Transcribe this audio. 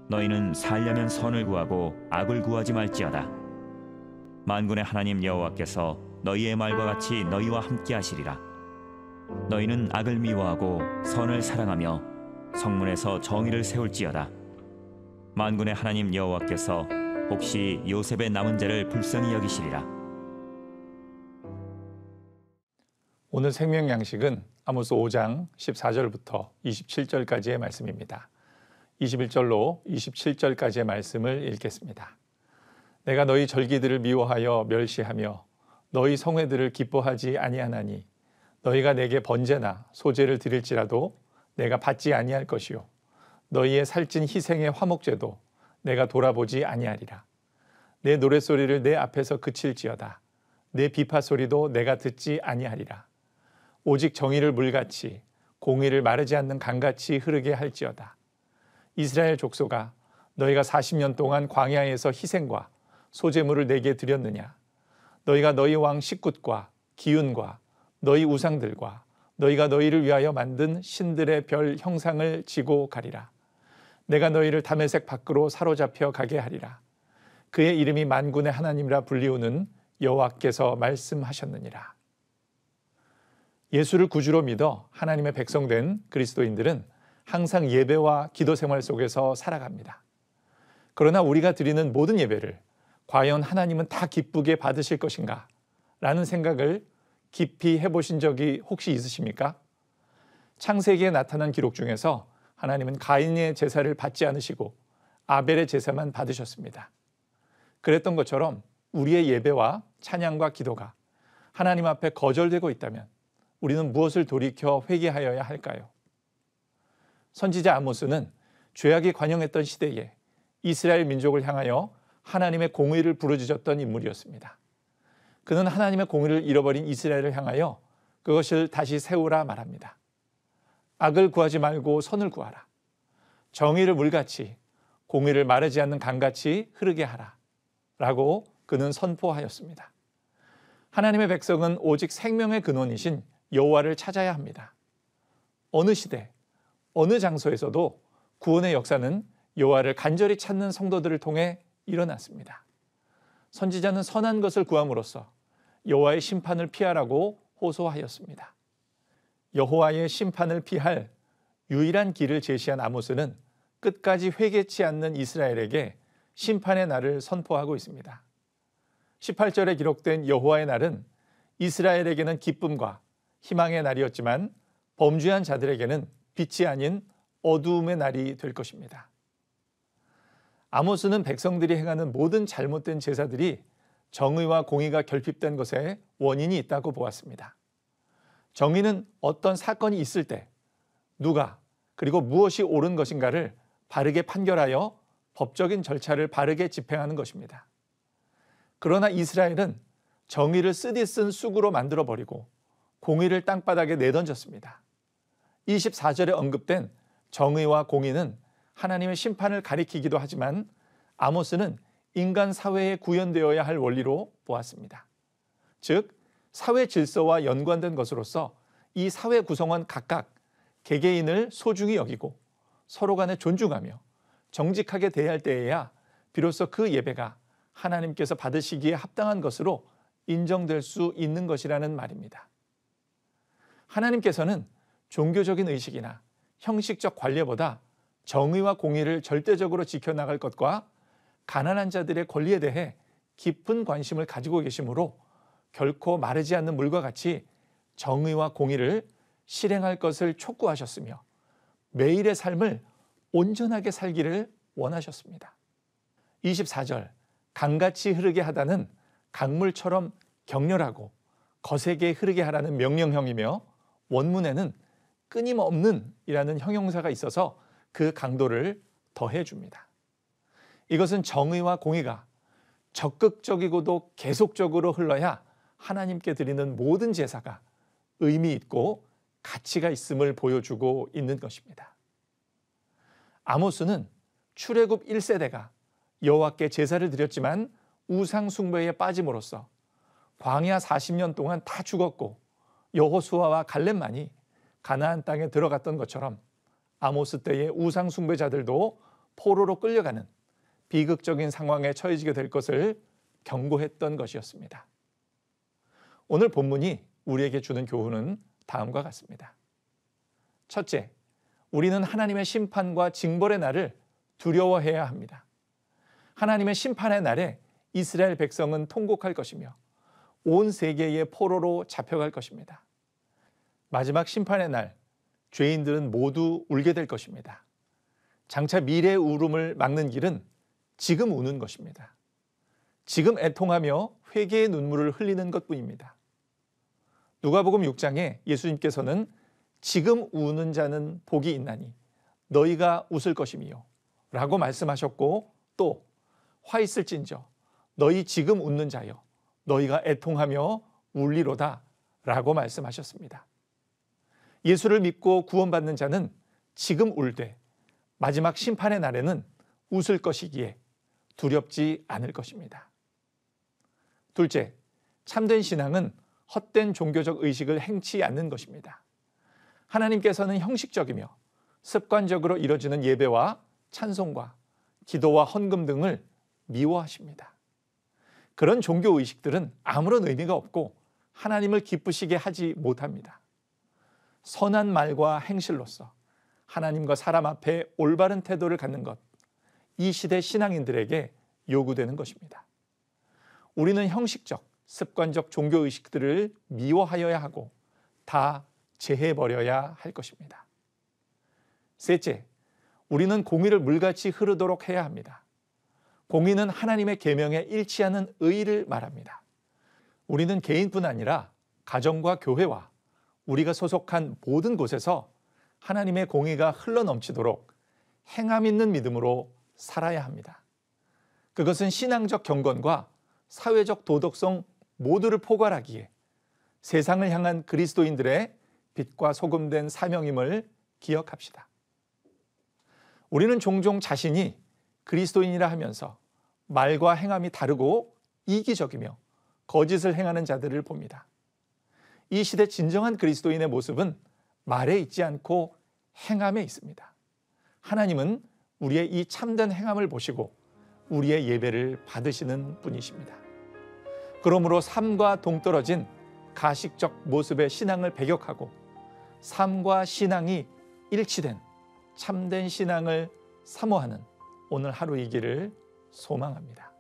너희는 살려면 선을 구하고 악을 구하지 말지어다. 만군의 하나님 여호와께서 너희의 말과 같이 너희와 함께 하시리라. 너희는 악을 미워하고 선을 사랑하며 성문에서 정의를 세울지어다. 만군의 하나님 여호와께서 혹시 요셉의 남은 자를 불쌍히 여기시리라. 오늘 생명 양식은 아모스 5장 14절부터 27절까지의 말씀입니다. 21절로 27절까지의 말씀을 읽겠습니다. 내가 너희 절기들을 미워하여 멸시하며 너희 성회들을 기뻐하지 아니하나니 너희가 내게 번제나 소제를 드릴지라도 내가 받지 아니할 것이요 너희의 살찐 희생의 화목제도 내가 돌아보지 아니하리라. 내 노랫소리를 내 앞에서 그칠지어다. 내 비파소리도 내가 듣지 아니하리라. 오직 정의를 물같이 공의를 마르지 않는 강같이 흐르게 할지어다. 이스라엘 족속아, 너희가 40년 동안 광야에서 희생과 소제물을 내게 드렸느냐? 너희가 너희 왕 식굿과 기운과 너희 우상들과 너희가 너희를 위하여 만든 신들의 별 형상을 지고 가리라. 내가 너희를 다메섹 밖으로 사로잡혀 가게 하리라. 그의 이름이 만군의 하나님이라 불리우는 여호와께서 말씀하셨느니라. 예수를 구주로 믿어 하나님의 백성된 그리스도인들은 항상 예배와 기도 생활 속에서 살아갑니다. 그러나 우리가 드리는 모든 예배를 과연 하나님은 다 기쁘게 받으실 것인가? 라는 생각을 깊이 해보신 적이 혹시 있으십니까? 창세기에 나타난 기록 중에서 하나님은 가인의 제사를 받지 않으시고 아벨의 제사만 받으셨습니다. 그랬던 것처럼 우리의 예배와 찬양과 기도가 하나님 앞에 거절되고 있다면 우리는 무엇을 돌이켜 회개하여야 할까요? 선지자 아모스는 죄악이 관영했던 시대에 이스라엘 민족을 향하여 하나님의 공의를 부르짖었던 인물이었습니다. 그는 하나님의 공의를 잃어버린 이스라엘을 향하여 그것을 다시 세우라 말합니다. 악을 구하지 말고 선을 구하라. 정의를 물같이 공의를 마르지 않는 강같이 흐르게 하라. 라고 그는 선포하였습니다. 하나님의 백성은 오직 생명의 근원이신 여호와를 찾아야 합니다. 어느 시대, 어느 장소에서도 구원의 역사는 여호와를 간절히 찾는 성도들을 통해 일어났습니다. 선지자는 선한 것을 구함으로써 여호와의 심판을 피하라고 호소하였습니다. 여호와의 심판을 피할 유일한 길을 제시한 아모스는 끝까지 회개치 않는 이스라엘에게 심판의 날을 선포하고 있습니다. 18절에 기록된 여호와의 날은 이스라엘에게는 기쁨과 희망의 날이었지만 범죄한 자들에게는 빛이 아닌 어두움의 날이 될 것입니다. 아모스는 백성들이 행하는 모든 잘못된 제사들이 정의와 공의가 결핍된 것에 원인이 있다고 보았습니다. 정의는 어떤 사건이 있을 때 누가 그리고 무엇이 옳은 것인가를 바르게 판결하여 법적인 절차를 바르게 집행하는 것입니다. 그러나 이스라엘은 정의를 쓰디쓴 쑥으로 만들어버리고 공의를 땅바닥에 내던졌습니다. 24절에 언급된 정의와 공의는 하나님의 심판을 가리키기도 하지만 아모스는 인간 사회에 구현되어야 할 원리로 보았습니다. 즉 사회 질서와 연관된 것으로서 이 사회 구성원 각각 개개인을 소중히 여기고 서로 간에 존중하며 정직하게 대할 때에야 비로소 그 예배가 하나님께서 받으시기에 합당한 것으로 인정될 수 있는 것이라는 말입니다. 하나님께서는 종교적인 의식이나 형식적 관례보다 정의와 공의를 절대적으로 지켜나갈 것과 가난한 자들의 권리에 대해 깊은 관심을 가지고 계시므로 결코 마르지 않는 물과 같이 정의와 공의를 실행할 것을 촉구하셨으며 매일의 삶을 온전하게 살기를 원하셨습니다. 24절 강같이 흐르게 하다는 강물처럼 격렬하고 거세게 흐르게 하라는 명령형이며 원문에는 끊임없는 이라는 형용사가 있어서 그 강도를 더해줍니다. 이것은 정의와 공의가 적극적이고도 계속적으로 흘러야 하나님께 드리는 모든 제사가 의미 있고 가치가 있음을 보여주고 있는 것입니다. 아모스는 출애굽 1세대가 여호와께 제사를 드렸지만 우상 숭배에 빠짐으로써 광야 40년 동안 다 죽었고 여호수아와 갈렙만이 가나안 땅에 들어갔던 것처럼 아모스 때의 우상 숭배자들도 포로로 끌려가는 비극적인 상황에 처해지게 될 것을 경고했던 것이었습니다. 오늘 본문이 우리에게 주는 교훈은 다음과 같습니다. 첫째, 우리는 하나님의 심판과 징벌의 날을 두려워해야 합니다. 하나님의 심판의 날에 이스라엘 백성은 통곡할 것이며 온 세계의 포로로 잡혀갈 것입니다. 마지막 심판의 날, 죄인들은 모두 울게 될 것입니다. 장차 미래의 울음을 막는 길은 지금 우는 것입니다. 지금 애통하며 회개의 눈물을 흘리는 것뿐입니다. 누가복음 6장에 예수님께서는 지금 우는 자는 복이 있나니 너희가 웃을 것이미요 라고 말씀하셨고, 또 화 있을진저 너희 지금 웃는 자여 너희가 애통하며 울리로다 라고 말씀하셨습니다. 예수를 믿고 구원받는 자는 지금 울되 마지막 심판의 날에는 웃을 것이기에 두렵지 않을 것입니다. 둘째, 참된 신앙은 헛된 종교적 의식을 행치 않는 것입니다. 하나님께서는 형식적이며 습관적으로 이루어지는 예배와 찬송과 기도와 헌금 등을 미워하십니다. 그런 종교 의식들은 아무런 의미가 없고 하나님을 기쁘시게 하지 못합니다. 선한 말과 행실로서 하나님과 사람 앞에 올바른 태도를 갖는 것, 이 시대 신앙인들에게 요구되는 것입니다. 우리는 형식적, 습관적 종교 의식들을 미워하여야 하고 다 제해버려야 할 것입니다. 셋째, 우리는 공의를 물같이 흐르도록 해야 합니다. 공의는 하나님의 계명에 일치하는 의를 말합니다. 우리는 개인뿐 아니라 가정과 교회와 우리가 소속한 모든 곳에서 하나님의 공의가 흘러넘치도록 행함 있는 믿음으로 살아야 합니다. 그것은 신앙적 경건과 사회적 도덕성 모두를 포괄하기에 세상을 향한 그리스도인들의 빛과 소금된 사명임을 기억합시다. 우리는 종종 자신이 그리스도인이라 하면서 말과 행함이 다르고 이기적이며 거짓을 행하는 자들을 봅니다. 이 시대 진정한 그리스도인의 모습은 말에 있지 않고 행함에 있습니다. 하나님은 우리의 이 참된 행함을 보시고 우리의 예배를 받으시는 분이십니다. 그러므로 삶과 동떨어진 가식적 모습의 신앙을 배격하고 삶과 신앙이 일치된 참된 신앙을 사모하는 오늘 하루이기를 소망합니다.